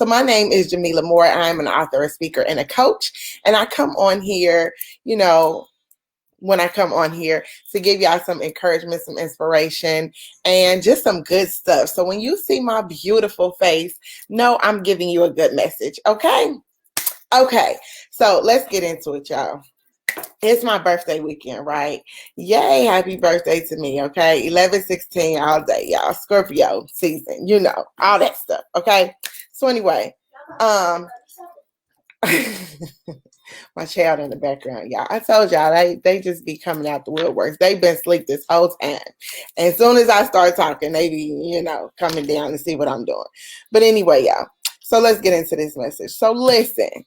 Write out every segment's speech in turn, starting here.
So my name is Jameelah Moore. I'm an author, a speaker, and a coach. And I come on here, when I come on here to give y'all some encouragement, some inspiration, and just some good stuff. So when you see my beautiful face, know I'm giving you a good message, okay? Okay, so let's get into it, y'all. It's my birthday weekend, right? Yay, happy birthday to me, okay? 11/16 all day, y'all. Scorpio season, all that stuff, okay? So anyway, my child in the background, y'all. I told y'all, they just be coming out the woodworks. They've been asleep this whole time. And as soon as I start talking, they be, coming down to see what I'm doing. But anyway, y'all, so let's get into this message. So listen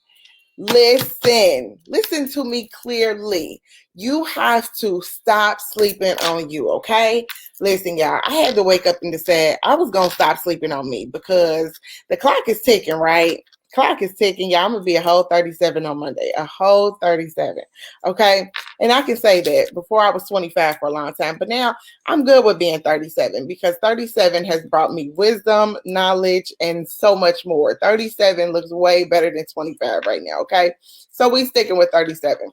to me clearly. You have to stop sleeping on you, okay? Listen, y'all, I had to wake up and decide I was going to stop sleeping on me because the clock is ticking, right? Clock is ticking, y'all. I'm going to be a whole 37 on Monday, a whole 37, okay? And I can say that before I was 25 for a long time, but now I'm good with being 37 because 37 has brought me wisdom, knowledge, and so much more. 37 looks way better than 25 right now, okay? So we sticking with 37.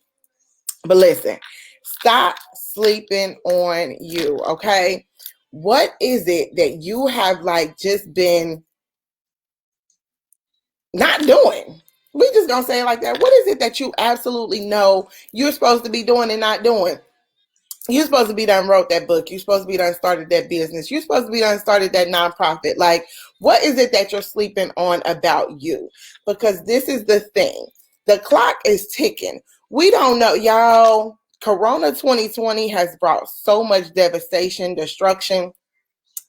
But listen, stop sleeping on you, okay? What is it that you have just been not doing? We just gonna say it like that. What is it that you absolutely know you're supposed to be doing and not doing? You're supposed to be done wrote that book. You're supposed to be done started that business. You're supposed to be done started that nonprofit. What is it that you're sleeping on about you? Because this is the thing. The clock is ticking. We don't know, y'all. Corona 2020 has brought so much devastation, destruction,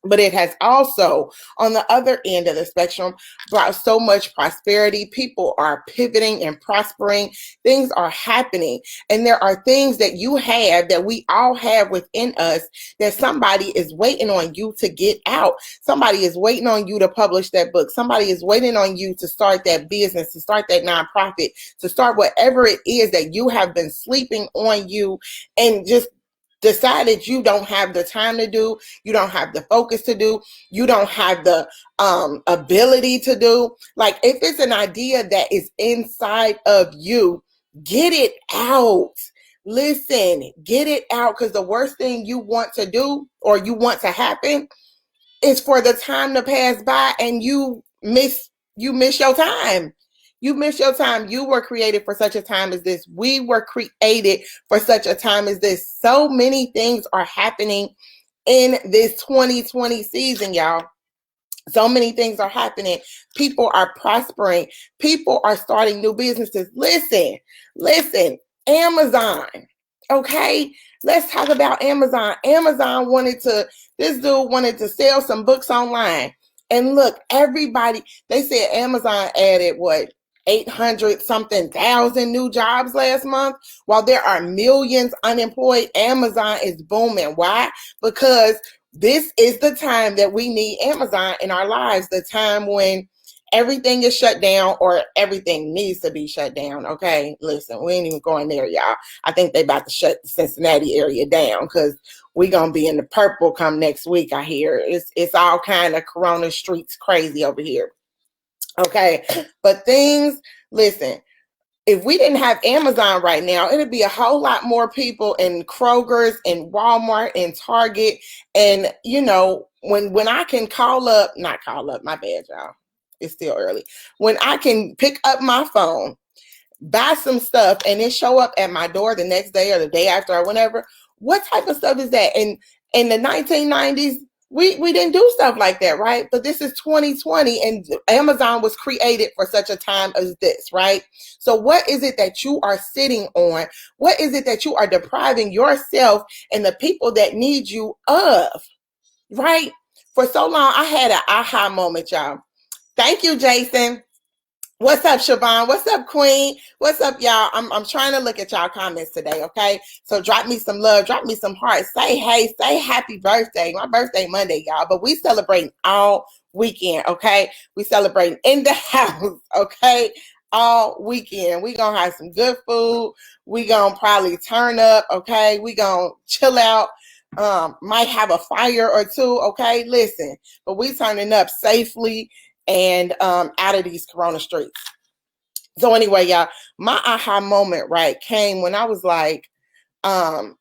but it has also, on the other end of the spectrum, brought so much prosperity. People are pivoting and prospering. Things are happening. And there are things that you have, that we all have within us, that somebody is waiting on you to get out. Somebody is waiting on you to publish that book. Somebody is waiting on you to start that business, to start that nonprofit, to start whatever it is that you have been sleeping on you and just decided you don't have the time to do, you don't have the focus to do, you don't have the ability to do. If it's an idea that is inside of you, get it out. Listen, get it out, because the worst thing you want to do or you want to happen is for the time to pass by and you miss your time. You miss your time. You were created for such a time as this. We were created for such a time as this. So many things are happening in this 2020 season, y'all. So many things are happening. People are prospering. People are starting new businesses. Listen, Amazon. Okay, let's talk about Amazon. This dude wanted to sell some books online. And look, everybody, they said Amazon added 800 something thousand new jobs last month. While there are millions unemployed, Amazon is booming. Why? Because this is the time that we need Amazon in our lives, the time when everything is shut down or everything needs to be shut down. Okay, listen, we ain't even going there, y'all. I think they about to shut the Cincinnati area down because we gonna be in the purple come next week. I hear it's all kind of Corona streets crazy over here. Okay, but listen, if we didn't have Amazon right now, it'd be a whole lot more people in Kroger's and Walmart and Target. And when I can not call up, my bad, y'all. It's still early. When I can pick up my phone, buy some stuff, and it show up at my door the next day or the day after or whenever, what type of stuff is that? And in the 1990s, we didn't do stuff like that, right? But this is 2020, and Amazon was created for such a time as this, right? So what is it that you are sitting on? What is it that you are depriving yourself and the people that need you of, right? For so long, I had an aha moment, y'all. Thank you, Jason. What's up, Siobhan? What's up, Queen? What's up, y'all? I'm trying to look at y'all comments today, okay? So drop me some love, drop me some hearts. Say hey, say happy birthday. My birthday Monday, y'all, but we celebrating all weekend, okay? We celebrating in the house, okay? All weekend. We gonna have some good food. We gonna probably turn up, okay? We gonna chill out. Might have a fire or two, okay? Listen, but we turning up safely and out of these corona streets. So anyway, y'all, my aha moment, right, came when I was like, I've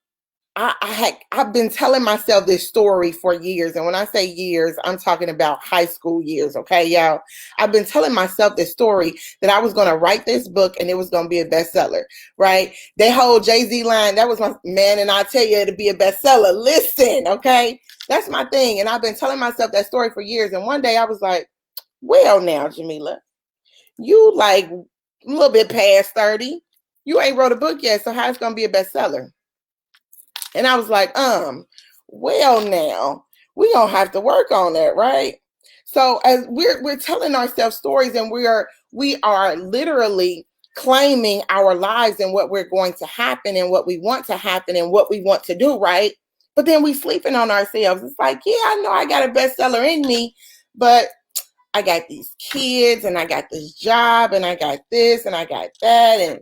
been telling myself this story for years. And when I say years, I'm talking about high school years. Okay, y'all. I've been telling myself this story that I was going to write this book and it was going to be a bestseller, right? That whole Jay-Z line, that was my man. And I tell you, it'll be a bestseller. Listen, okay? That's my thing. And I've been telling myself that story for years. And one day I was like, well, now, Jameelah, you like a little bit past 30. You ain't wrote a book yet. So how's it going to be a bestseller? And I was like, well, now we're going to have to work on that, right? So as we're telling ourselves stories, and we are literally claiming our lives and what we're going to happen and what we want to happen and what we want to do, right? But then we sleeping on ourselves. It's like, yeah, I know I got a bestseller in me, but I got these kids and I got this job and I got this and I got that, and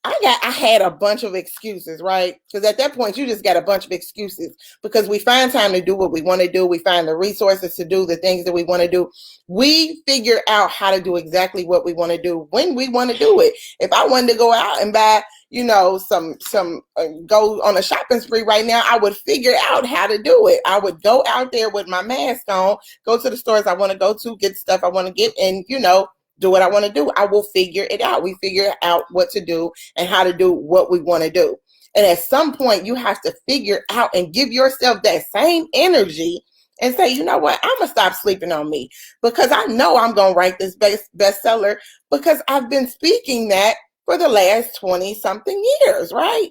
I had a bunch of excuses, right? Because at that point, you just got a bunch of excuses because we find time to do what we want to do. We find the resources to do the things that we want to do. We figure out how to do exactly what we want to do when we want to do it. If I wanted to go out and buy, some go on a shopping spree right now, I would figure out how to do it. I would go out there with my mask on, go to the stores I want to go to, get stuff I want to get, and, do what I want to do. I will figure it out. We figure out what to do and how to do what we want to do. And at some point, you have to figure out and give yourself that same energy and say, you know what, I'm going to stop sleeping on me because I know I'm going to write this bestseller because I've been speaking that for the last 20 something years, right?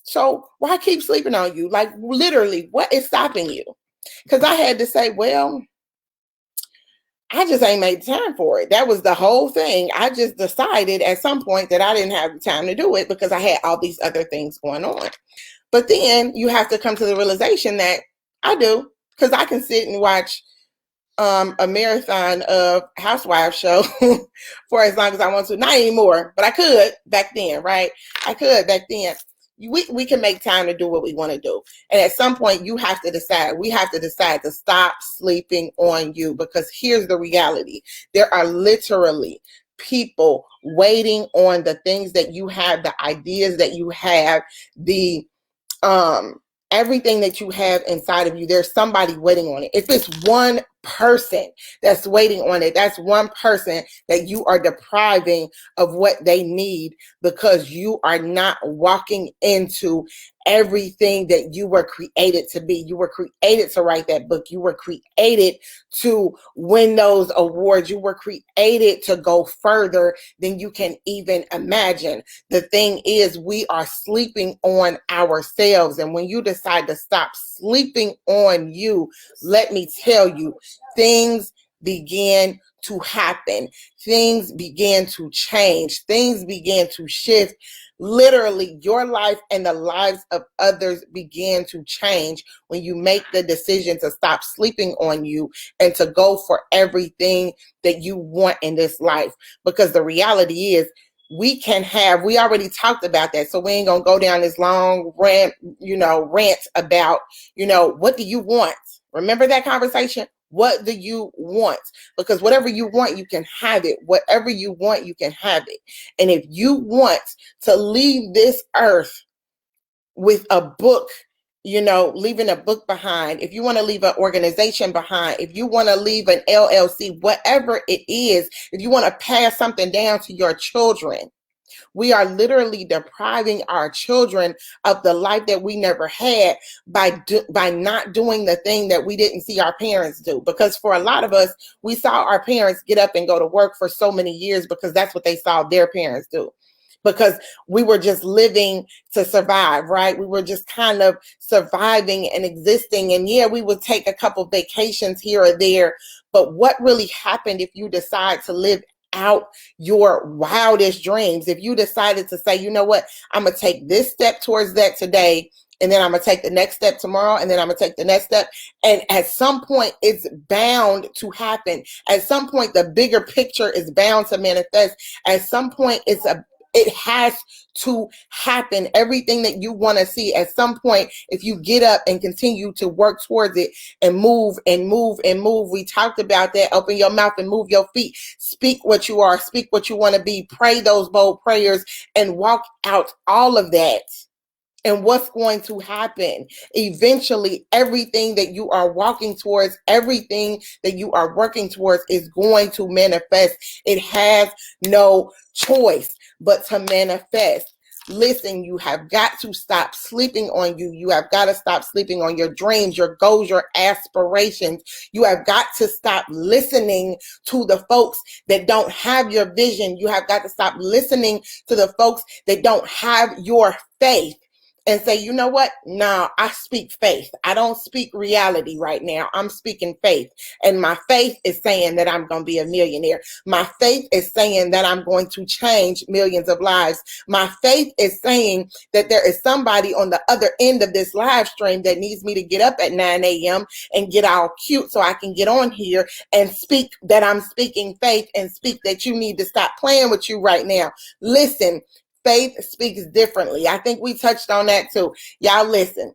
So why keep sleeping on you? Like literally, what is stopping you? Because I had to say, well, I just ain't made time for it. That was the whole thing. I just decided at some point that I didn't have the time to do it because I had all these other things going on. But then you have to come to the realization that I do, because I can sit and watch a marathon of Housewives show for as long as I want to. Not anymore, but I could back then, right? I could back then. We can make time to do what we want to do. And at some point, you have to decide. We have to decide to stop sleeping on you, because here's the reality. There are literally people waiting on the things that you have, the ideas that you have, the everything that you have inside of you. There's somebody waiting on it. If it's one person that's waiting on it, that's one person that you are depriving of what they need because you are not walking into everything that you were created to be. You were created to write that book. You were created to win those awards. You were created to go further than you can even imagine. The thing is, we are sleeping on ourselves. And when you decide to stop sleeping on you, let me tell you, things begin to happen. Things began to change. Things began to shift. Literally, your life and the lives of others began to change when you make the decision to stop sleeping on you and to go for everything that you want in this life. Because the reality is, we already talked about that. So we ain't going to go down this long rant about, what do you want? Remember that conversation? What do you want? Because whatever you want, you can have it. Whatever you want, you can have it. And if you want to leave this earth with a book, leaving a book behind, if you want to leave an organization behind, if you want to leave an LLC, whatever it is, if you want to pass something down to your children, we are literally depriving our children of the life that we never had by not doing the thing that we didn't see our parents do. Because for a lot of us, we saw our parents get up and go to work for so many years because that's what they saw their parents do. Because we were just living to survive, right? We were just kind of surviving and existing. And yeah, we would take a couple vacations here or there. But what really happened if you decide to live out your wildest dreams? If you decided to say, you know what, I'm going to take this step towards that today, and then I'm going to take the next step tomorrow, and then I'm going to take the next step. And at some point, it's bound to happen. At some point, the bigger picture is bound to manifest. At some point, It has to happen. Everything that you want to see at some point, if you get up and continue to work towards it and move and move and move. We talked about that. Open your mouth and move your feet. Speak what you are. Speak what you want to be. Pray those bold prayers and walk out all of that. And what's going to happen? Eventually, everything that you are walking towards, everything that you are working towards is going to manifest. It has no choice but to manifest. Listen, you have got to stop sleeping on you. You have got to stop sleeping on your dreams, your goals, your aspirations. You have got to stop listening to the folks that don't have your vision. You have got to stop listening to the folks that don't have your faith. And say, you know what? No, I speak faith. I don't speak reality right now. I'm speaking faith. And my faith is saying that I'm going to be a millionaire. My faith is saying that I'm going to change millions of lives. My faith is saying that there is somebody on the other end of this live stream that needs me to get up at 9 a.m. and get all cute so I can get on here and speak that I'm speaking faith and speak that you need to stop playing with you right now. Listen. Faith speaks differently. I think we touched on that too. Y'all listen,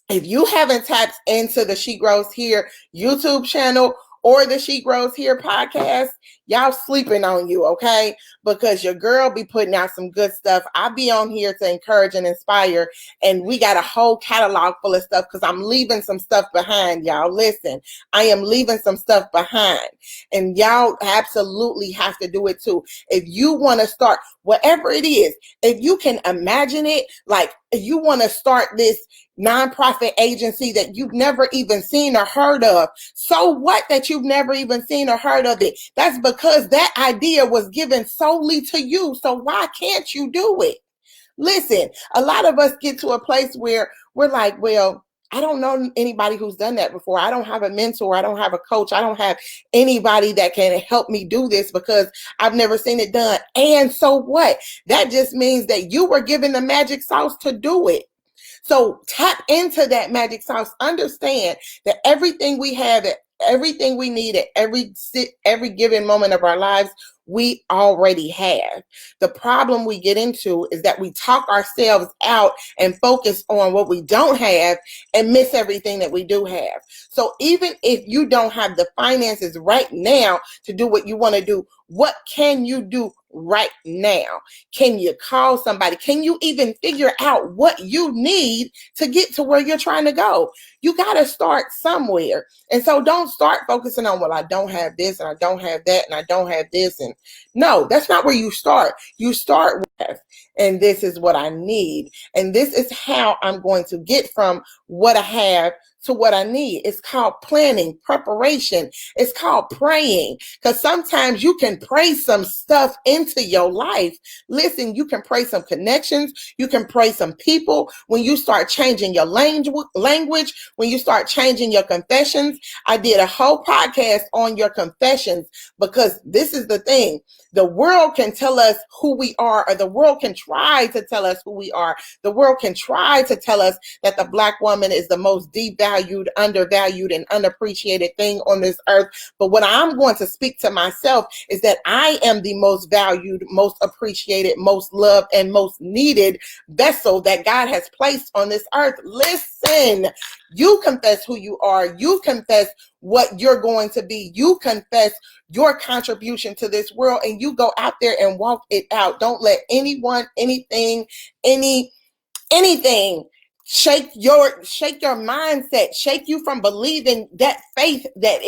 if you haven't tapped into the She Grows Here YouTube channel or the She Grows Here podcast, y'all sleeping on you, okay? Because your girl be putting out some good stuff. I be on here to encourage and inspire, and we got a whole catalog full of stuff because I'm leaving some stuff behind, y'all. Listen, I am leaving some stuff behind, and y'all absolutely have to do it too. If you want to start, whatever it is, if you can imagine it, like if you want to start this nonprofit agency that you've never even seen or heard of, so what that you've never even seen or heard of it? That's because that idea was given solely to you. So why can't you do it? Listen, a lot of us get to a place where we're like, well, I don't know anybody who's done that before. I don't have a mentor. I don't have a coach. I don't have anybody that can help me do this because I've never seen it done. And so what? That just means that you were given the magic sauce to do it. So tap into that magic sauce. Understand that everything we have, everything we need at every given moment of our lives, we already have. The problem we get into is that we talk ourselves out and focus on what we don't have and miss everything that we do have. So even if you don't have the finances right now to do what you want to do, what can you do right now? Can you call somebody? Can you even figure out what you need to get to where you're trying to go? You got to start somewhere. And so don't start focusing on, well, I don't have this and I don't have that and I don't have this. And no, that's not where you start. You start with, and this is what I need. And this is how I'm going to get from what I have to what I need. It's called planning, preparation. It's called praying, because sometimes you can pray some stuff into your life. Listen, you can pray some connections. You can pray some people. When you start changing your language, when you start changing your confessions. I did a whole podcast on your confessions, because this is the thing. The world can tell us who we are, or the world can try to tell us who we are. The world can try to tell us that the Black woman is the most devalued, undervalued, and unappreciated thing on this earth. But what I'm going to speak to myself is that I am the most valued, most appreciated, most loved, and most needed vessel that God has placed on this earth. Listen, you confess who you are. You confess what you're going to be. You confess your contribution to this world, and you go out there and walk it out. Don't let anyone, anything shake your mindset, shake you from believing that faith that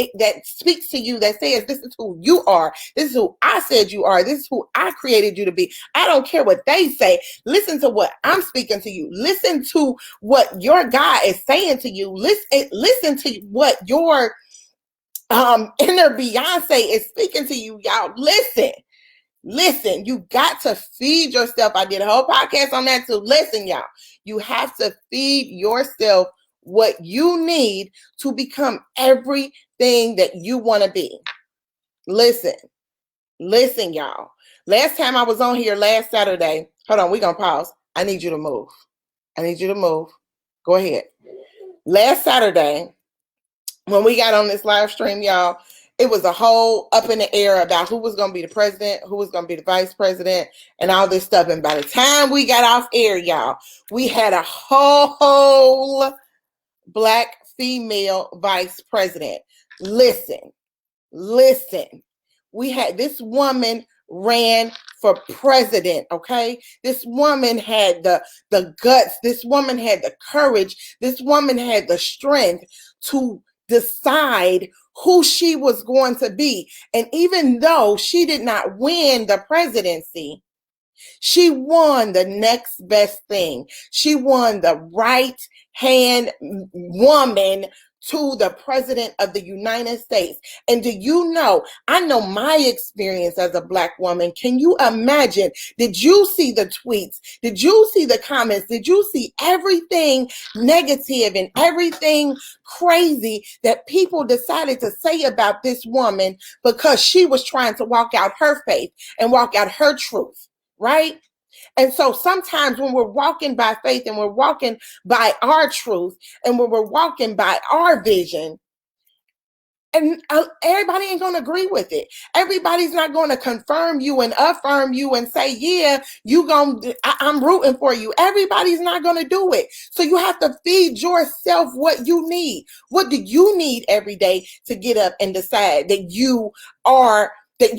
speaks to you, that says, this is who you are. This is who I said you are. This is who I created you to be. I don't care what they say. Listen to what I'm speaking to you. Listen to what your God is saying to you. Listen to what your inner Beyonce is speaking to you, y'all. Listen, you got to feed yourself. I did a whole podcast on that too. Listen, y'all, you have to feed yourself what you need to become everything that you want to be. Listen, y'all. Last time I was on here last Saturday, hold on, we're going to pause. I need you to move. Go ahead. Last Saturday, when we got on this live stream, y'all, it was a whole up in the air about who was going to be the president, who was going to be the vice president, and all this stuff. And by the time we got off air, y'all, we had a whole Black female vice president. Listen. We had this woman ran for president, okay? This woman had the guts. This woman had the courage. This woman had the strength to decide who she was going to be. And even though she did not win the presidency, she won the next best thing. She won the right hand woman to the president of the United States. And do you know, I know my experience as a Black woman. Can you imagine? Did you see the tweets? Did you see the comments? Did you see everything negative and everything crazy that people decided to say about this woman because she was trying to walk out her faith and walk out her truth, right? And so sometimes when we're walking by faith and we're walking by our truth and when we're walking by our vision, and everybody ain't going to agree with it. Everybody's not going to confirm you and affirm you and say, yeah, I'm rooting for you. Everybody's not going to do it. So you have to feed yourself what you need. What do you need every day to get up and decide that you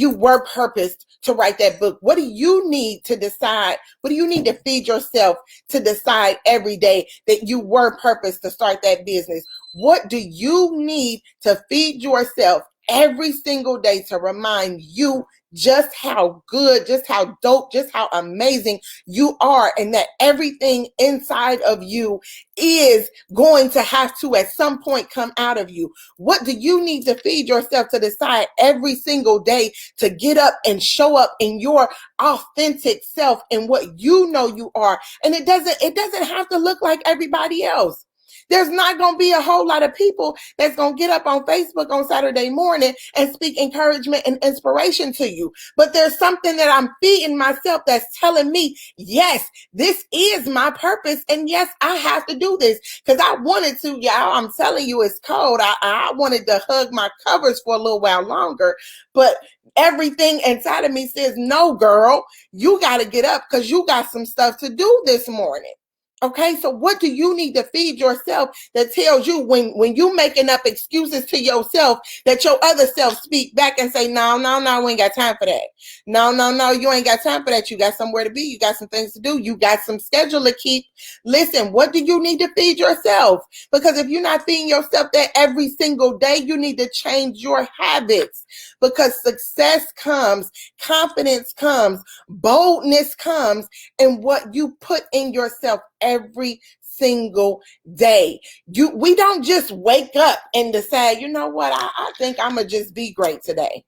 were purposed to write that book? What do you need to decide? What do you need to feed yourself to decide every day that you were purposed to start that business? What do you need to feed yourself every single day to remind you just how good, just how dope, just how amazing you are, and that everything inside of you is going to have to at some point come out of you? What do you need to feed yourself to decide every single day to get up and show up in your authentic self and what you know you are? And it doesn't have to look like everybody else. There's not going to be a whole lot of people that's going to get up on Facebook on Saturday morning and speak encouragement and inspiration to you. But there's something that I'm feeding myself that's telling me, yes, this is my purpose. And yes, I have to do this because I wanted to, y'all. I'm telling you, it's cold. I wanted to hug my covers for a little while longer, but everything inside of me says, no, girl, you got to get up because you got some stuff to do this morning. Okay, so what do you need to feed yourself that tells you when you making up excuses to yourself that your other self speak back and say, no, we ain't got time for that. No, you ain't got time for that. You got somewhere to be. You got some things to do. You got some schedule to keep. Listen, what do you need to feed yourself? Because if you're not feeding yourself that every single day, you need to change your habits, because success comes, confidence comes, boldness comes in what you put in yourself every single day. We don't just wake up and decide, you know what, I think I'm gonna just be great today.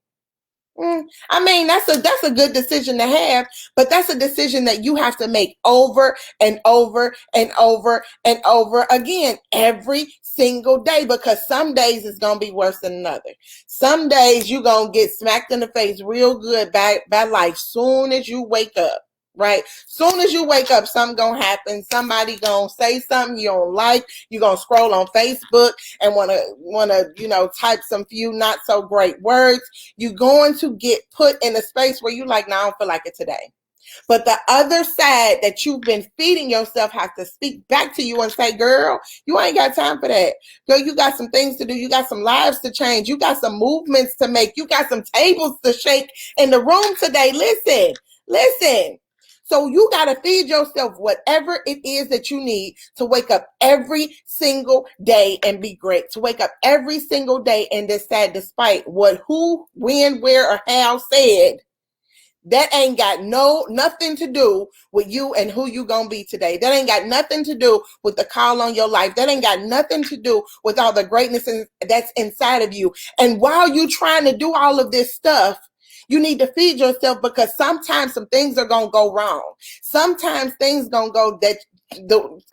I mean, that's a good decision to have, but that's a decision that you have to make over and over and over and over again every single day, because some days it's going to be worse than another. Some days you're going to get smacked in the face real good by life soon as you wake up. Right? Soon as you wake up, something gonna happen. Somebody gonna say something you don't like. You're gonna scroll on Facebook and wanna type some few not so great words. You're going to get put in a space where you like, no, I don't feel like it today. But the other side that you've been feeding yourself has to speak back to you and say, girl, you ain't got time for that. Girl, you got some things to do. You got some lives to change. You got some movements to make. You got some tables to shake in the room today. Listen. So you got to feed yourself whatever it is that you need to wake up every single day and be great. To wake up every single day and decide, despite what, who, when, where, or how said, that ain't got nothing to do with you and who you gonna be today. That ain't got nothing to do with the call on your life. That ain't got nothing to do with all the greatness that's inside of you. And while you trying to do all of this stuff, you need to feed yourself, because sometimes some things are going to go wrong. Sometimes things going to go that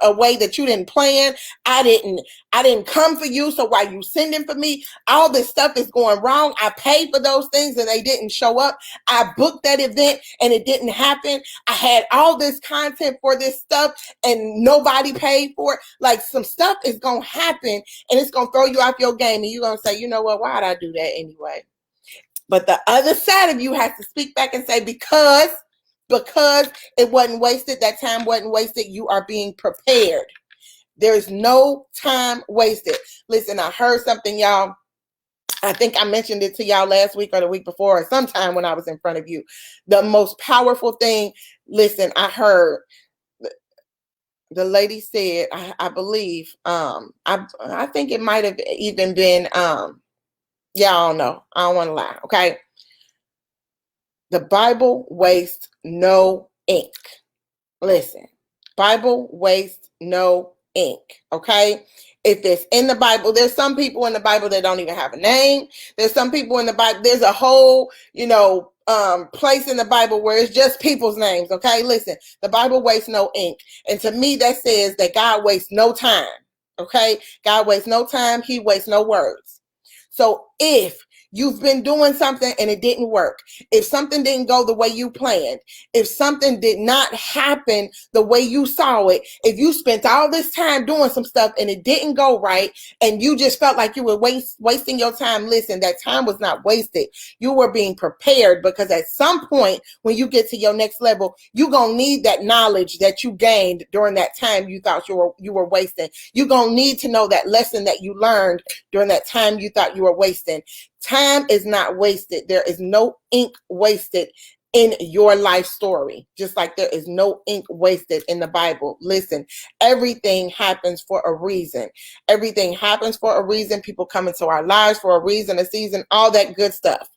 a way that you didn't plan. I didn't come for you, so why you sending for me? All this stuff is going wrong. I paid for those things and they didn't show up. I booked that event and it didn't happen. I had all this content for this stuff and nobody paid for it. Like, some stuff is going to happen and it's going to throw you off your game, and you're going to say, you know what, why'd I do that anyway? But the other side of you has to speak back and say, because it wasn't wasted, that time wasn't wasted, you are being prepared. There's no time wasted. Listen, I heard something, y'all. I think I mentioned it to y'all last week or the week before, or sometime when I was in front of you. The most powerful thing, listen, I heard the lady said, I believe, I think it might have even been, y'all know, I don't want to lie, okay? The Bible wastes no ink. Listen, Bible wastes no ink, okay? If it's in the Bible, there's some people in the Bible that don't even have a name. There's some people in the Bible, there's a whole, place in the Bible where it's just people's names, okay? Listen, the Bible wastes no ink. And to me, that says that God wastes no time, okay? God wastes no time. He wastes no words. So if you've been doing something and it didn't work, if something didn't go the way you planned, if something did not happen the way you saw it, if you spent all this time doing some stuff and it didn't go right and you just felt like you were wasting your time, listen, that time was not wasted. You were being prepared, because at some point when you get to your next level, you're going to need that knowledge that you gained during that time you thought you were wasting. You're going to need to know that lesson that you learned during that time you thought you were wasting. Time is not wasted. There is no ink wasted in your life story, just like there is no ink wasted in the Bible. Listen, everything happens for a reason. Everything happens for a reason. People come into our lives for a reason, a season, all that good stuff.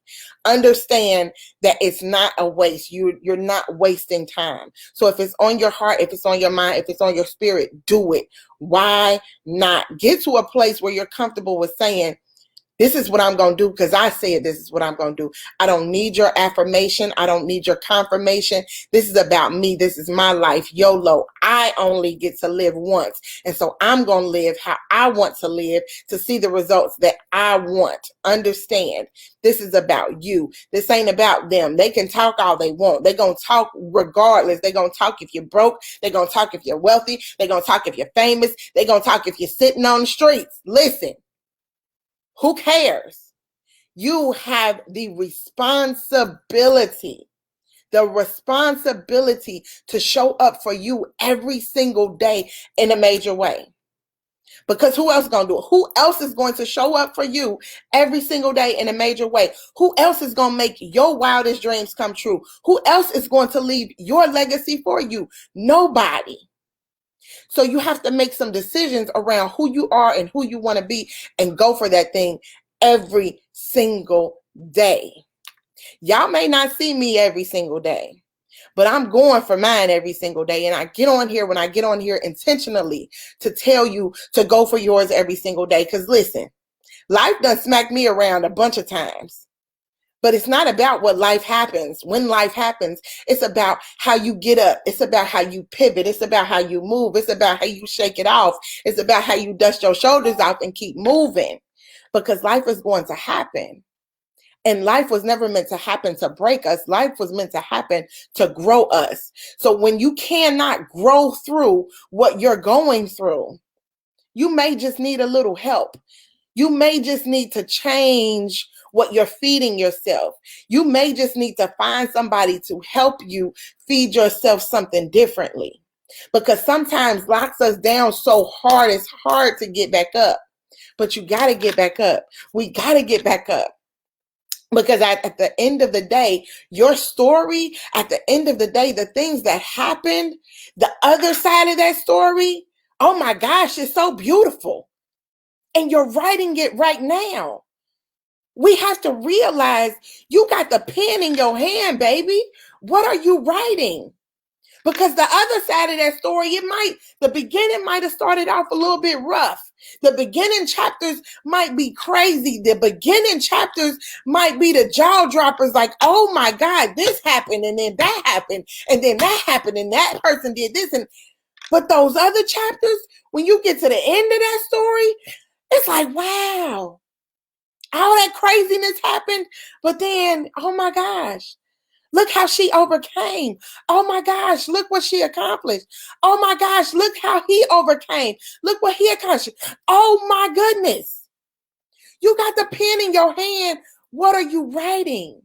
Understand that it's not a waste. You're not wasting time. So if it's on your heart, if it's on your mind, if it's on your spirit, do it. Why not? Get to a place where you're comfortable with saying, this is what I'm going to do because I said this is what I'm going to do. I don't need your affirmation. I don't need your confirmation. This is about me. This is my life. YOLO. I only get to live once. And so I'm going to live how I want to live to see the results that I want. Understand, this is about you. This ain't about them. They can talk all they want. They're going to talk regardless. They're going to talk if you're broke. They're going to talk if you're wealthy. They're going to talk if you're famous. They're going to talk if you're sitting on the streets. Listen. Who cares? You have the responsibility to show up for you every single day in a major way. Because who else is going to do it? Who else is going to show up for you every single day in a major way? Who else is going to make your wildest dreams come true? Who else is going to leave your legacy for you? Nobody. So you have to make some decisions around who you are and who you want to be and go for that thing every single day. Y'all may not see me every single day, but I'm going for mine every single day. And I get on here when I get on here intentionally to tell you to go for yours every single day. Because listen, life done smacked me around a bunch of times. But it's not about what life happens. When life happens, it's about how you get up. It's about how you pivot. It's about how you move. It's about how you shake it off. It's about how you dust your shoulders off and keep moving. Because life is going to happen. And life was never meant to happen to break us. Life was meant to happen to grow us. So when you cannot grow through what you're going through, you may just need a little help. You may just need to change what you're feeding yourself. You may just need to find somebody to help you feed yourself something differently. Because sometimes locks us down so hard, it's hard to get back up. But you got to get back up. We got to get back up. Because at the end of the day, your story, at the end of the day, the things that happened, the other side of that story, oh my gosh, it's so beautiful. And you're writing it right now. We have to realize you got the pen in your hand, baby. What are you writing? Because the other side of that story, the beginning might have started off a little bit rough. The beginning chapters might be crazy. The beginning chapters might be the jaw droppers, like, oh my God, this happened, and then that happened, and then that happened, and that person did this. But those other chapters, when you get to the end of that story, it's like, wow, all that craziness happened. But then, oh my gosh, look how she overcame. Oh my gosh, look what she accomplished. Oh my gosh, look how he overcame. Look what he accomplished. Oh my goodness. You got the pen in your hand. What are you writing?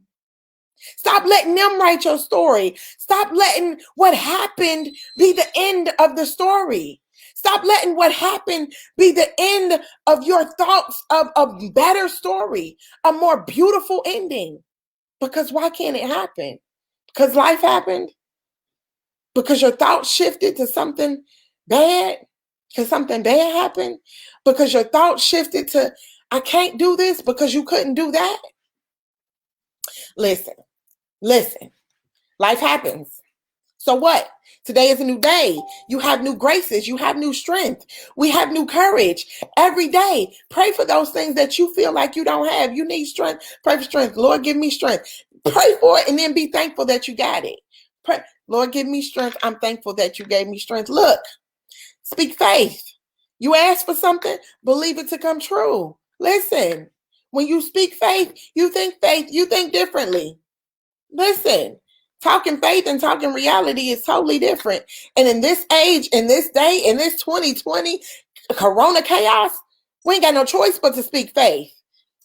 Stop letting them write your story. Stop letting what happened be the end of the story. Stop letting what happened be the end of your thoughts of a better story, a more beautiful ending. Because why can't it happen? Because life happened? Because your thoughts shifted to something bad? Because something bad happened? Because your thoughts shifted to, I can't do this because you couldn't do that? Listen, life happens. So what? Today is a new day. You have new graces. You have new strength. We have new courage every day. Pray for those things that you feel like you don't have. You need strength. Pray for strength. Lord, give me strength. Pray for it and then be thankful that you got it. Pray, Lord, give me strength. I'm thankful that you gave me strength. Look, speak faith. You ask for something, believe it to come true. Listen, when you speak faith, you think differently. Listen, talking faith and talking reality is totally different. And in this age, in this day, in this 2020 corona chaos, we ain't got no choice but to speak faith.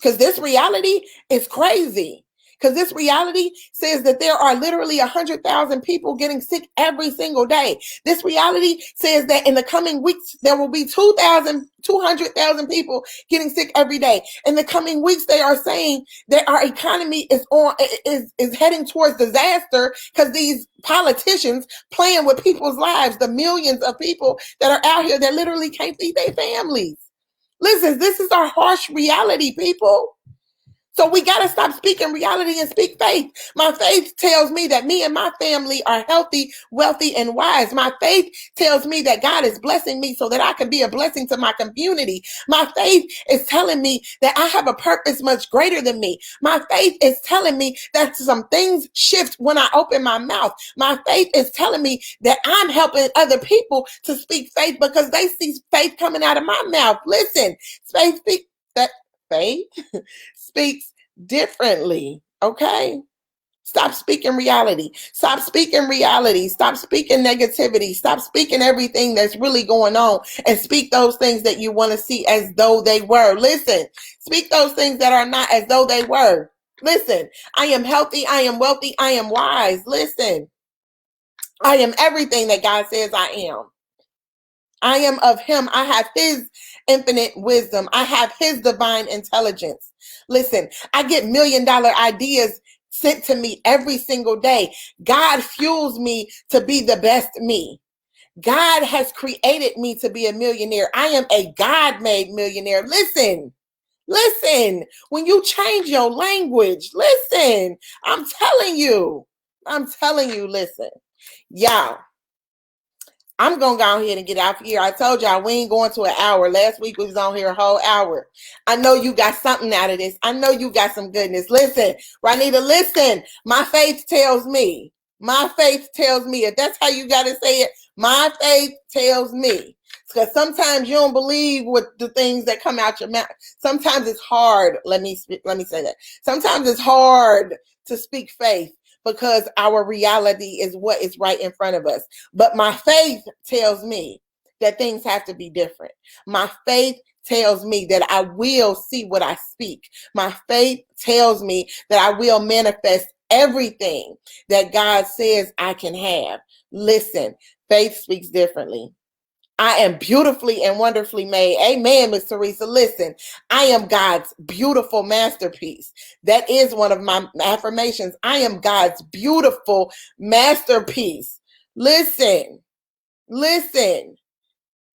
Because this reality is crazy. Because this reality says that there are literally 100,000 people getting sick every single day. This reality says that in the coming weeks, there will be 200,000 people getting sick every day. In the coming weeks, they are saying that our economy is heading towards disaster because these politicians playing with people's lives, the millions of people that are out here that literally can't feed their families. Listen, this is our harsh reality, people. So we got to stop speaking reality and speak faith. My faith tells me that me and my family are healthy, wealthy, and wise. My faith tells me that God is blessing me so that I can be a blessing to my community. My faith is telling me that I have a purpose much greater than me. My faith is telling me that some things shift when I open my mouth. My faith is telling me that I'm helping other people to speak faith because they see faith coming out of my mouth. Listen, faith speaks differently, okay? Stop speaking reality. Stop speaking reality. Stop speaking negativity. Stop speaking everything that's really going on and speak those things that you want to see as though they were. Listen, speak those things that are not as though they were. Listen, I am healthy. I am wealthy. I am wise. Listen, I am everything that God says I am. I am of him. I have his infinite wisdom. I have his divine intelligence. Listen, I get $1 million ideas sent to me every single day. God fuels me to be the best me. God has created me to be a millionaire. I am a God-made millionaire. Listen, when you change your language, listen, I'm telling you, listen, y'all. I'm going to go ahead and get out here. I told y'all we ain't going to an hour. Last week we was on here a whole hour. I know you got something out of this. I know you got some goodness. Listen, Ranita, listen. My faith tells me. If that's how you got to say it, my faith tells me. Because sometimes you don't believe what the things that come out your mouth. Sometimes it's hard. Let me say that. Sometimes it's hard to speak faith, because our reality is what is right in front of us. But my faith tells me that things have to be different. My faith tells me that I will see what I speak. My faith tells me that I will manifest everything that God says I can have. Listen, faith speaks differently. I am beautifully and wonderfully made. Amen, Miss Teresa. Listen, I am God's beautiful masterpiece. That is one of my affirmations. I am God's beautiful masterpiece. Listen.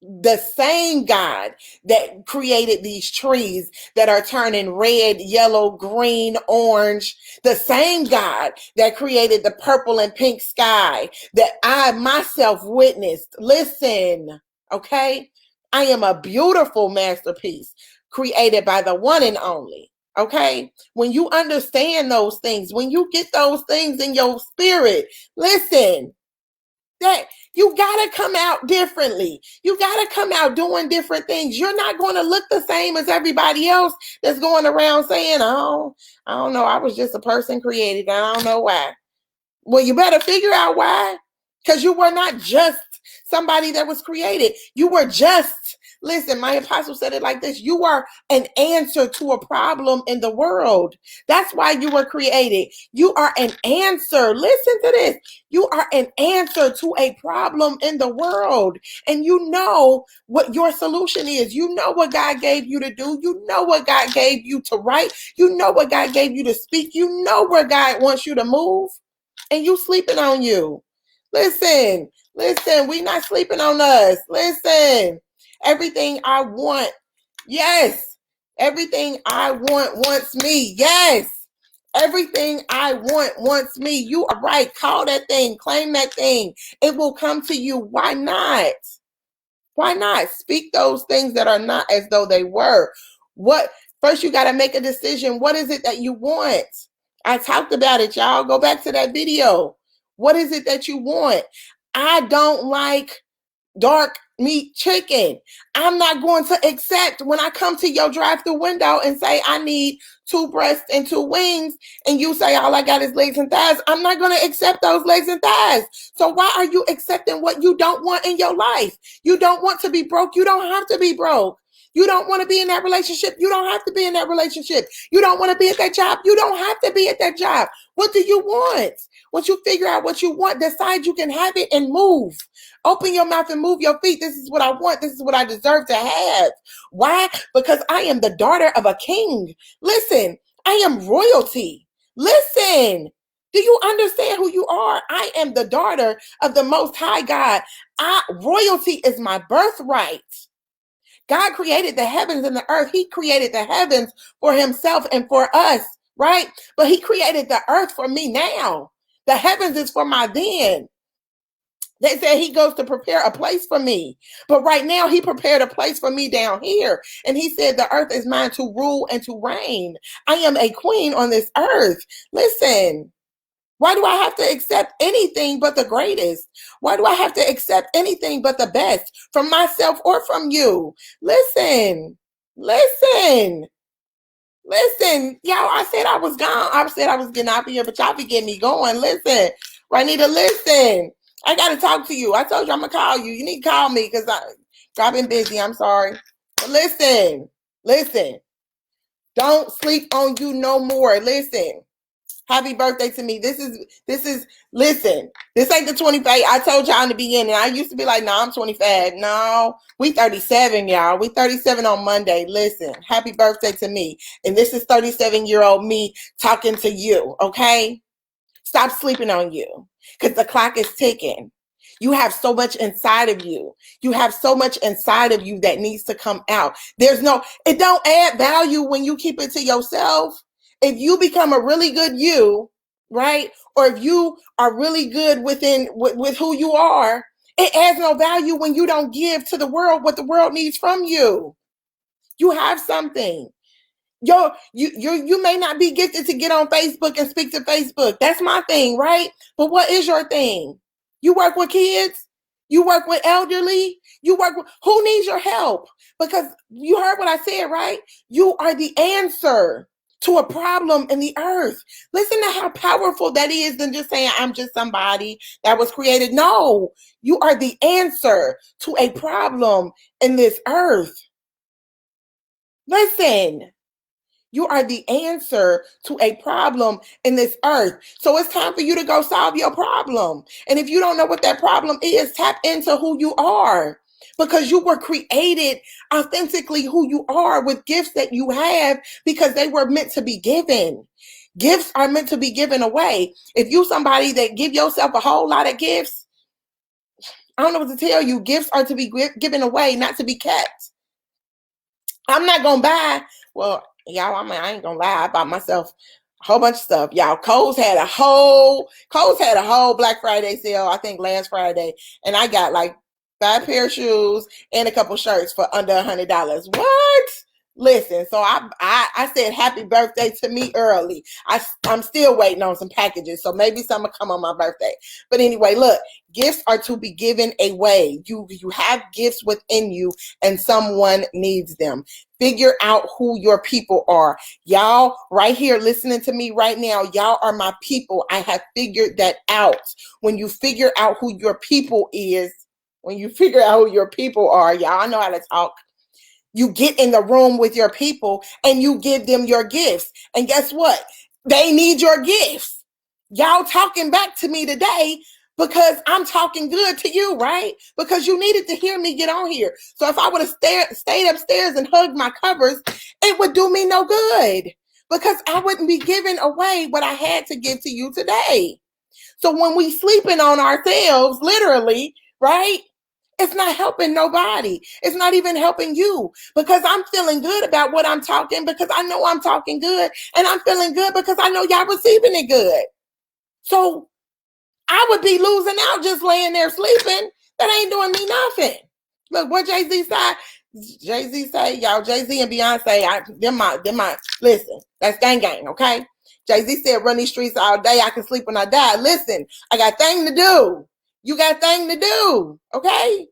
The same God that created these trees that are turning red, yellow, green, orange, the same God that created the purple and pink sky that I myself witnessed. Listen, okay? I am a beautiful masterpiece created by the one and only. Okay? When you understand those things, when you get those things in your spirit, listen, that you gotta come out differently. You gotta come out doing different things. You're not going to look the same as everybody else that's going around saying, "Oh, I don't know. I was just a person created. I don't know why." Well, you better figure out why, because you were not just somebody that was created. You were just, listen, my apostle said it like this: you are an answer to a problem in the world. That's why you were created. You are an answer. Listen to this. You are an answer to a problem in the world. And you know what your solution is. You know what God gave you to do. You know what God gave you to write. You know what God gave you to speak. You know where God wants you to move. And you sleeping on you. Listen, we not sleeping on us. Listen, everything I want, yes. Everything I want wants me, yes. Everything I want wants me. You are right. Call that thing, claim that thing. It will come to you. Why not? Why not? Speak those things that are not as though they were. What? First, you got to make a decision. What is it that you want? I talked about it, y'all. Go back to that video. What is it that you want? I don't like dark meat chicken. I'm not going to accept when I come to your drive-through window and say I need 2 breasts and 2 wings, and you say all I got is legs and thighs. I'm not going to accept those legs and thighs. So why are you accepting what you don't want in your life? You don't want to be broke. You don't have to be broke. You don't want to be in that relationship. You don't have to be in that relationship. You don't want to be at that job. You don't have to be at that job. What do you want? Once you figure out what you want, decide you can have it and move. Open your mouth and move your feet. This is what I want. This is what I deserve to have. Why? Because I am the daughter of a king. Listen, I am royalty. Listen, do you understand who you are? I am the daughter of the Most High God. Royalty is my birthright. God created the heavens and the earth. He created the heavens for himself and for us, right? But he created the earth for me now. The heavens is for my then. They said he goes to prepare a place for me. But right now, he prepared a place for me down here. And he said the earth is mine to rule and to reign. I am a queen on this earth. Listen, why do I have to accept anything but the greatest? Why do I have to accept anything but the best from myself or from you? Listen. Y'all, I said I was gone. I said I was getting out of here, but y'all be getting me going. Listen, Ranita, listen. I got to talk to you. I told you I'm going to call you. You need to call me because I've been busy. I'm sorry. But listen. Don't sleep on you no more. Listen. Happy birthday to me. This is, listen, this ain't the 25. I told y'all in the beginning. I used to be like, no, I'm 25. No, we 37, y'all. We 37 on Monday. Listen, happy birthday to me. And this is 37-year-old me talking to you, okay? Stop sleeping on you because the clock is ticking. You have so much inside of you. You have so much inside of you that needs to come out. It don't add value when you keep it to yourself. If you become a really good you, right? Or if you are really good with who you are, it adds no value when you don't give to the world what the world needs from you. You have something. You may not be gifted to get on Facebook and speak to Facebook. That's my thing, right? But what is your thing? You work with kids? You work with elderly? Who needs your help? Because you heard what I said, right? You are the answer to a problem in the earth. Listen to how powerful that is than just saying, I'm just somebody that was created. No, you are the answer to a problem in this earth. Listen. You are the answer to a problem in this earth. So it's time for you to go solve your problem. And if you don't know what that problem is, tap into who you are. Because you were created authentically who you are with gifts that you have because they were meant to be given. Gifts are meant to be given away. If you somebody that give yourself a whole lot of gifts, I don't know what to tell you. Gifts are to be given away, not to be kept. I'm not going to buy, well, y'all, I ain't going to lie. I bought myself a whole bunch of stuff. Y'all, Kohl's had a whole Black Friday sale, I think last Friday. And I got like 5 pair of shoes and a couple shirts for under $100. What? Listen, so I said happy birthday to me early. I'm still waiting on some packages, so maybe some will come on my birthday. But anyway, look, gifts are to be given away. You have gifts within you, and someone needs them. Figure out who your people are. Y'all right here listening to me right now, y'all are my people. I have figured that out. When you figure out who your people is, when you figure out who your people are, y'all know how to talk. You get in the room with your people and you give them your gifts. And guess what? They need your gifts. Y'all talking back to me today because I'm talking good to you, right? Because you needed to hear me get on here. So if I would have stayed upstairs and hugged my covers, it would do me no good because I wouldn't be giving away what I had to give to you today. So when we sleeping on ourselves, literally, right? It's not helping nobody. It's not even helping you because I'm feeling good about what I'm talking because I know I'm talking good and I'm feeling good because I know y'all receiving it good. So I would be losing out just laying there sleeping. That ain't doing me nothing. Look, what Jay-Z said. Jay-Z say, y'all, Jay-Z and Beyonce, listen, that's gang, okay? Jay-Z said, run these streets all day. I can sleep when I die. Listen, I got thing to do. You got thing to do, okay?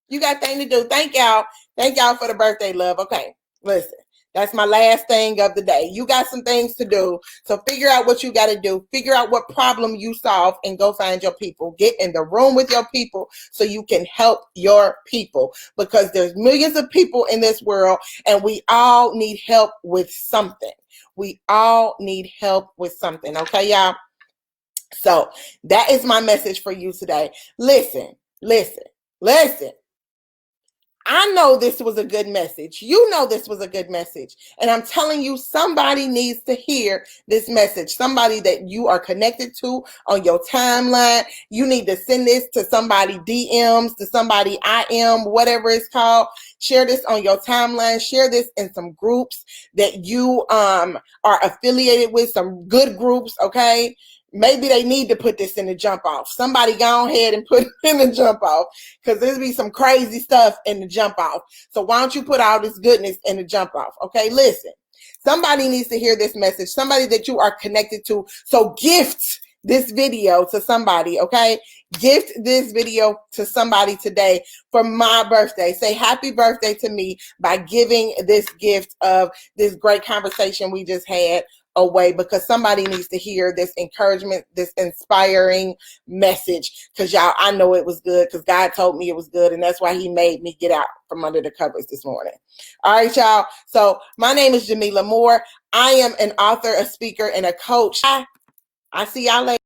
You got thing to do. Thank y'all. Thank y'all for the birthday love. Okay, listen, that's my last thing of the day. You got some things to do. So figure out what you got to do. Figure out what problem you solve and go find your people. Get in the room with your people so you can help your people because there's millions of people in this world and we all need help with something. We all need help with something. Okay, y'all? So that is my message for you today. Listen. I know this was a good message. You know this was a good message. And I'm telling you, somebody needs to hear this message. Somebody that you are connected to on your timeline. You need to send this to somebody DMs, to somebody IM, whatever it's called. Share this on your timeline. Share this in some groups that you are affiliated with, some good groups, okay? Maybe they need to put this in the jump off. Somebody go ahead and put it in the jump off because there's be some crazy stuff in the jump off. So why don't you put all this goodness in the jump off? Okay, listen. Somebody needs to hear this message. Somebody that you are connected to. So gift this video to somebody, okay? Gift this video to somebody today for my birthday. Say happy birthday to me by giving this gift of this great conversation we just had away because somebody needs to hear this encouragement, this inspiring message because y'all, I know it was good because God told me it was good and that's why he made me get out from under the covers this morning. All right, y'all. So my name is Jameelah Moore. I am an author, a speaker, and a coach. I see y'all later.